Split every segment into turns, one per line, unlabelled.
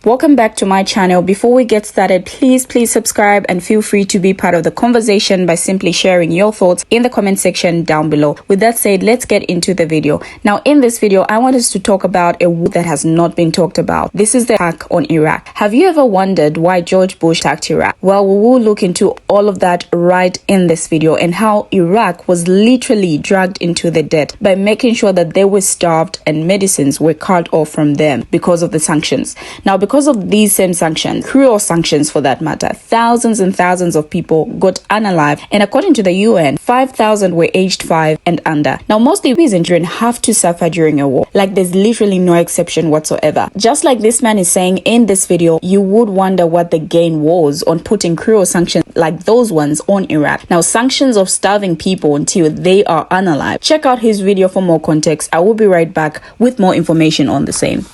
Welcome back to my channel. Before we get started, please subscribe and feel free to be part of the conversation by simply sharing your thoughts in the comment section down below. With that said, let's get into the video. Now, in this video, I want us to talk about a war that has not been talked about. This is the attack on Iraq. Have you ever wondered why George Bush attacked Iraq? Well, we will look into all of that right in this video and how Iraq was literally dragged into the dirt by making sure that they were starved and medicines were cut off from them because of the sanctions. Now, because of these same sanctions, cruel sanctions for that matter, thousands and thousands of people got unalived, and according to the UN, 5,000 were aged 5 and under. Now, most of these children have to suffer during a war. Like, there's literally no exception whatsoever. Just like this man is saying in this video, you would wonder what the gain was on putting cruel sanctions like those ones on Iraq. Now, sanctions of starving people until they are unalived. Check out his video for more context. I will be right back with more information on the same.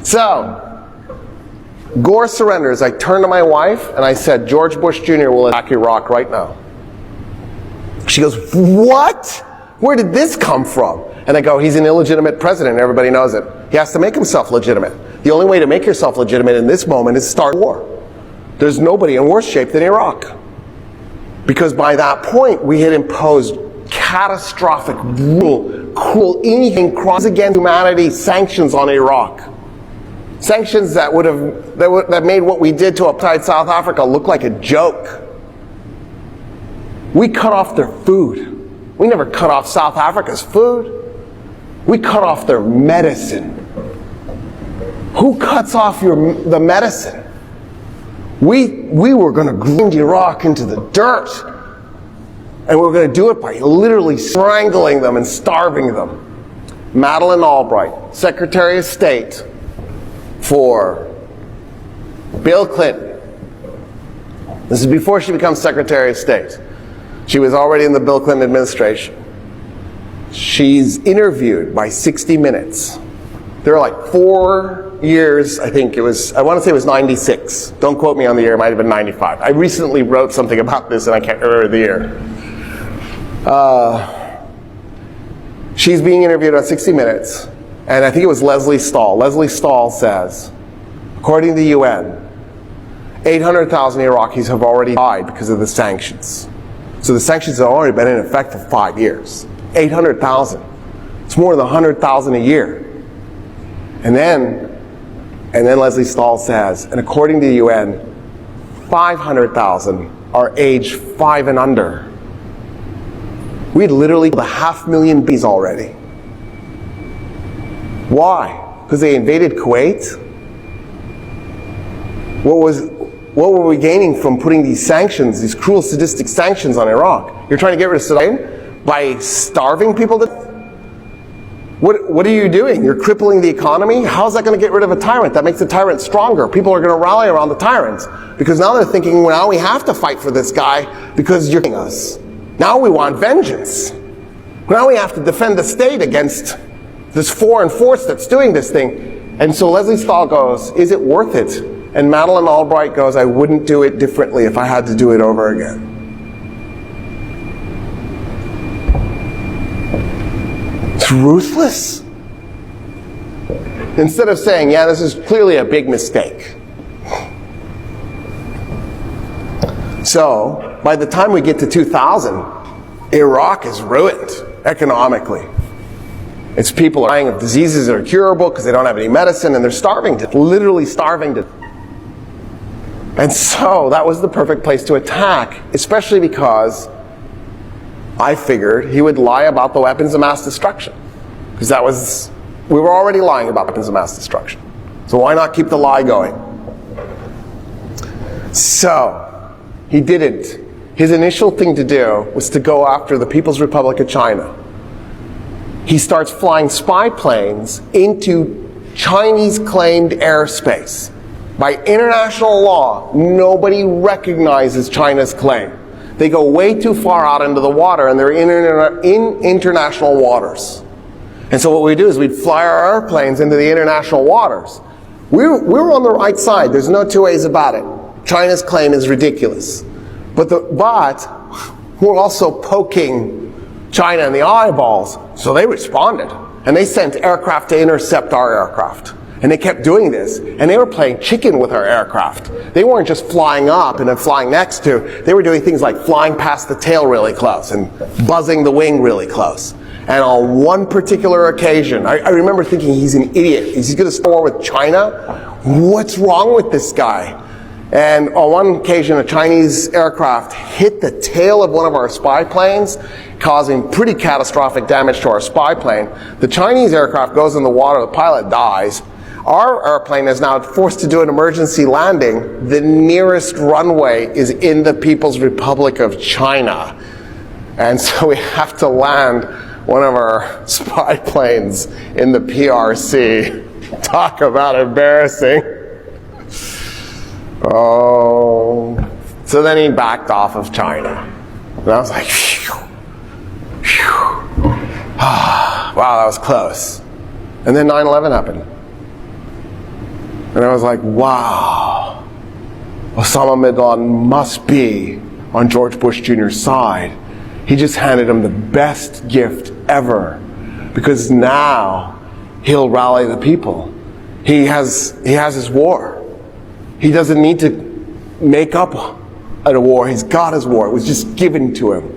So, Gore surrenders. I turned to my wife and I said, George Bush Jr. will attack Iraq right now. She goes, what? Where did this come from? And I go, he's an illegitimate president. Everybody knows it. He has to make himself legitimate. The only way to make yourself legitimate in this moment is start a war. There's nobody in worse shape than Iraq. Because by that point, we had imposed catastrophic, brutal, cruel, anything crimes against humanity sanctions on Iraq. Sanctions that that made what we did to apartheid South Africa look like a joke. We cut off their food. We never cut off South Africa's food. We cut off their medicine. Who cuts off the medicine? We were going to grind Iraq into the dirt. And we were going to do it by literally strangling them and starving them. Madeleine Albright, Secretary of State for Bill Clinton. This is before she becomes Secretary of State. She was already in the Bill Clinton administration. She's interviewed by 60 Minutes. There are like 4 years, I think it was, I want to say it was 96. Don't quote me on the year, it might have been 95. I recently wrote something about this and I can't remember the year. She's being interviewed on 60 Minutes. And I think it was Leslie Stahl. Leslie Stahl says, according to the UN, 800,000 Iraqis have already died because of the sanctions. So the sanctions have already been in effect for 5 years. 800,000. It's more than 100,000 a year. And then Leslie Stahl says, and according to the UN, 500,000 are aged 5 and under. We literally killed 500,000 bees already. Why? Because they invaded Kuwait? What were we gaining from putting these sanctions, these cruel, sadistic sanctions on Iraq? You're trying to get rid of Saddam by starving people to death? What are you doing? You're crippling the economy? How's that going to get rid of a tyrant? That makes the tyrant stronger. People are going to rally around the tyrants. Because now they're thinking, well, now we have to fight for this guy because you're killing us. Now we want vengeance. Now we have to defend the state against this foreign force that's doing this thing. And so Leslie Stahl goes, is it worth it? And Madeleine Albright goes, I wouldn't do it differently if I had to do it over again. It's ruthless. Instead of saying, yeah, this is clearly a big mistake. So, by the time we get to 2000, Iraq is ruined economically. It's people dying of diseases that are curable because they don't have any medicine and they're starving to, literally starving to. And so that was the perfect place to attack, especially because I figured he would lie about the weapons of mass destruction. Because we were already lying about weapons of mass destruction. So why not keep the lie going? So, he didn't. His initial thing to do was to go after the People's Republic of China. He starts flying spy planes into Chinese-claimed airspace. By international law, nobody recognizes China's claim. They go way too far out into the water and they're in international waters. And so what we do is we'd fly our airplanes into the international waters. We were on the right side. There's no two ways about it. China's claim is ridiculous. But we're also poking China in the eyeballs. So they responded. And they sent aircraft to intercept our aircraft. And they kept doing this, and they were playing chicken with our aircraft. They weren't just flying up and then flying next to, they were doing things like flying past the tail really close and buzzing the wing really close. And on one particular occasion, I remember thinking, he's an idiot. He's going to score with China? What's wrong with this guy? And on one occasion, a Chinese aircraft hit the tail of one of our spy planes, causing pretty catastrophic damage to our spy plane. The Chinese aircraft goes in the water, the pilot dies. Our airplane is now forced to do an emergency landing. The nearest runway is in the People's Republic of China. And so we have to land one of our spy planes in the PRC. Talk about embarrassing. Oh. So then he backed off of China. And I was like, phew, phew. Wow, that was close. And then 9/11 happened. And I was like, wow, Osama bin Laden must be on George Bush Jr.'s side. He just handed him the best gift ever, because now he'll rally the people. He has his war. He doesn't need to make up at a war. He's got his war. It was just given to him.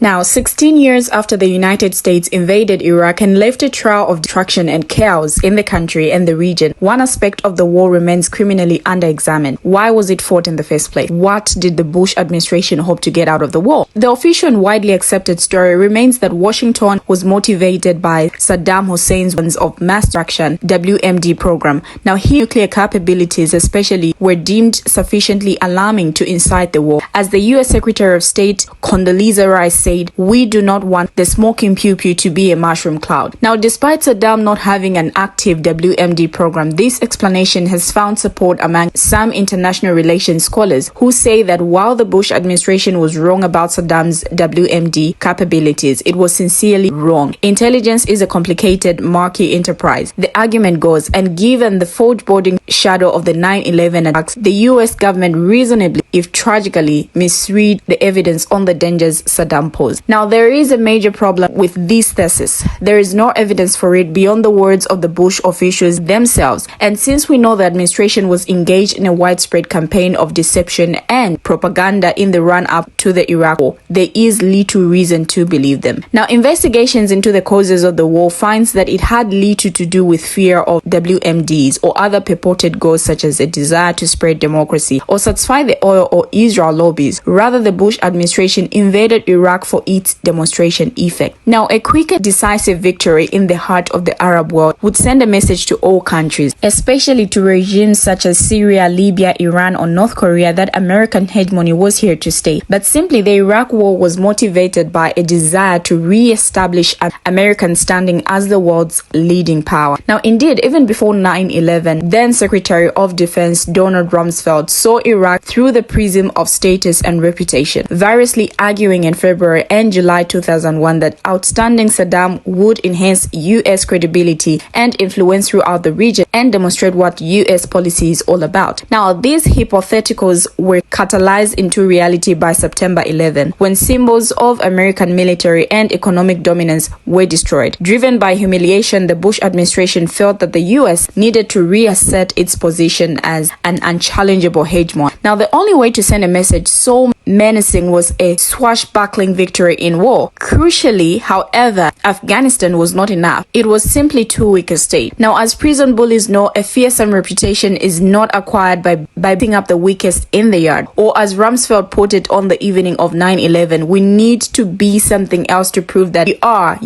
Now, 16 years after the United States invaded Iraq and left a trail of destruction and chaos in the country and the region, one aspect of the war remains criminally under-examined. Why was it fought in the first place? What did the Bush administration hope to get out of the war? The official and widely accepted story remains that Washington was motivated by Saddam Hussein's weapons of mass destruction WMD program. Now, his nuclear capabilities especially were deemed sufficiently alarming to incite the war. As the U.S. Secretary of State Condoleezza Rice said, we do not want the smoking pew-pew to be a mushroom cloud. Now, despite Saddam not having an active WMD program, this explanation has found support among some international relations scholars who say that while the Bush administration was wrong about Saddam's WMD capabilities, it was sincerely wrong. Intelligence is a complicated, murky enterprise, the argument goes, and given the foreboding shadow of the 9/11 attacks, the US government reasonably, if tragically, misread the evidence on the dangers Saddam posed. Now, there is a major problem with this thesis. There is no evidence for it beyond the words of the Bush officials themselves. And since we know the administration was engaged in a widespread campaign of deception and propaganda in the run-up to the Iraq war, there is little reason to believe them. Now, investigations into the causes of the war finds that it had little to do with fear of WMDs or other purported goals such as a desire to spread democracy or satisfy the oil or Israel lobbies. Rather, the Bush administration invaded Iraq for its demonstration effect. Now, a quick and decisive victory in the heart of the Arab world would send a message to all countries, especially to regimes such as Syria, Libya, Iran, or North Korea, that American hegemony was here to stay. But simply, the Iraq war was motivated by a desire to re-establish American standing as the world's leading power. Now, indeed, even before 9/11, then Secretary of Defense Donald Rumsfeld saw Iraq through the prism of status and reputation, variously arguing in February and July 2001 that outstanding Saddam would enhance U.S. credibility and influence throughout the region and demonstrate what U.S. policy is all about. Now, these hypotheticals were catalyzed into reality by September 11, when symbols of American military and economic dominance were destroyed. Driven by humiliation, the Bush administration felt that the U.S. needed to reassert its position as an unchallengeable hegemon. Now, the only way to send a message so menacing was a swashbuckling victory in war. Crucially, however, Afghanistan was not enough. It was simply too weak a state. Now, as prison bullies know, a fearsome reputation is not acquired by beating up the weakest in the yard. Or as Rumsfeld put it on the evening of 9/11, we need to be something else to prove that we are,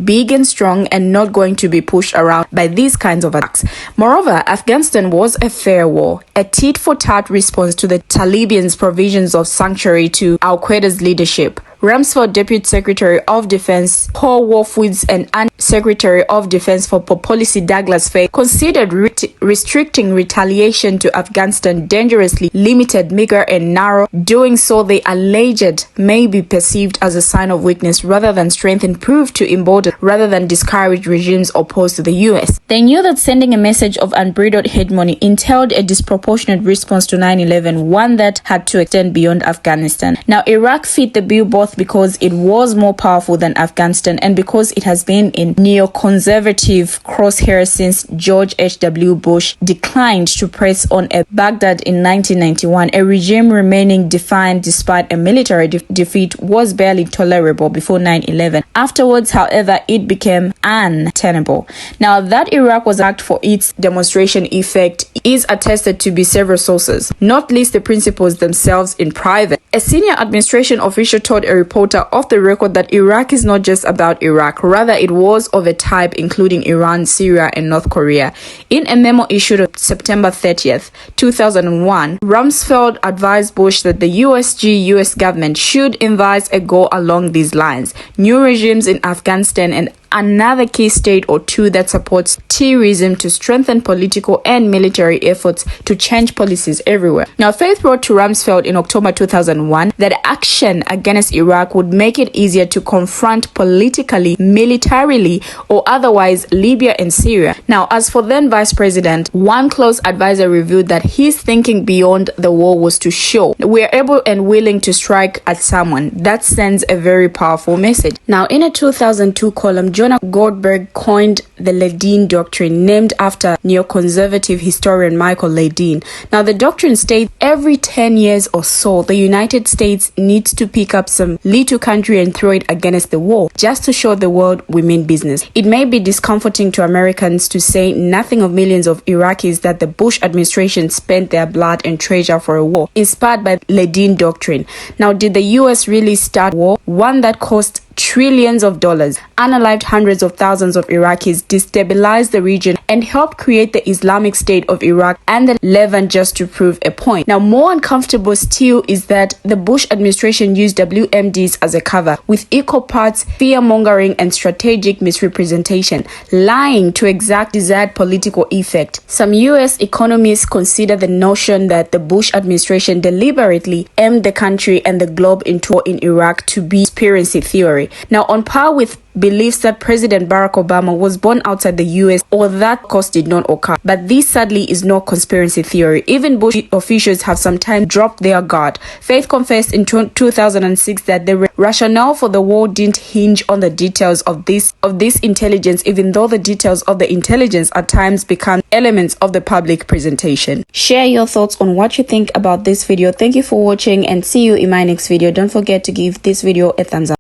big and strong and not going to be pushed around by these kinds of attacks. Moreover, Afghanistan was a fair war, a tit-for-tat response to the Taliban's provisions of sanctuary to al-Qaeda's leadership. Rumsfeld, Deputy Secretary of Defense Paul Wolfowitz, and Secretary of Defense for Policy Douglas Fay considered restricting retaliation to Afghanistan dangerously limited, meager, and narrow. Doing so, they alleged, may be perceived as a sign of weakness rather than strength, and proved to embolden rather than discourage regimes opposed to the U.S. They knew that sending a message of unbridled hegemony entailed a disproportionate response to 9/11, one that had to extend beyond Afghanistan. Now, Iraq fit the bill both North because it was more powerful than Afghanistan and because it has been in neoconservative crosshairs since George H.W. Bush declined to press on a Baghdad in 1991. A regime remaining defiant despite a military defeat was barely tolerable before 9/11. Afterwards, however, it became untenable. Now, that Iraq was attacked for its demonstration effect is attested to be several sources, not least the principals themselves in private. A senior administration official told a reporter off the record that Iraq is not just about Iraq, rather it was of a type including Iran, Syria, and North Korea. In a memo issued on September 30th, 2001, Rumsfeld advised Bush that the US government should advise a goal along these lines: new regimes in Afghanistan and another key state or two that supports terrorism to strengthen political and military efforts to change policies everywhere. Now, Faith wrote to Rumsfeld in October 2001 that action against Iraq would make it easier to confront politically, militarily, or otherwise Libya and Syria. Now, as for then Vice President, one close advisor revealed that his thinking beyond the war was to show we are able and willing to strike at someone. That sends a very powerful message. Now, in a 2002 column, Jonah Goldberg coined the Ledeen Doctrine, named after neoconservative historian Michael Ledeen. Now, the doctrine states every 10 years or so, the United States needs to pick up some little country and throw it against the wall, just to show the world we mean business. It may be discomforting to Americans to say nothing of millions of Iraqis that the Bush administration spent their blood and treasure for a war, inspired by Ledeen Doctrine. Now, did the US really start war? One that cost trillions of dollars, unalived hundreds of thousands of Iraqis, destabilized the region, and helped create the Islamic State of Iraq and the Levant, just to prove a point. Now, more uncomfortable still is that the Bush administration used WMDs as a cover, with equal parts fear-mongering and strategic misrepresentation, lying to exact desired political effect. Some US economists consider the notion that the Bush administration deliberately aimed the country and the globe into war in Iraq to be conspiracy theory. Now, on par with beliefs that President Barack Obama was born outside the US or that cost did not occur. But this sadly is no conspiracy theory. Even Bush officials have sometimes dropped their guard. Faith confessed in 2006 that the rationale for the war didn't hinge on the details of this intelligence, even though the details of the intelligence at times become elements of the public presentation. Share your thoughts on what you think about this video. Thank you for watching and see you in my next video. Don't forget to give this video a thumbs up.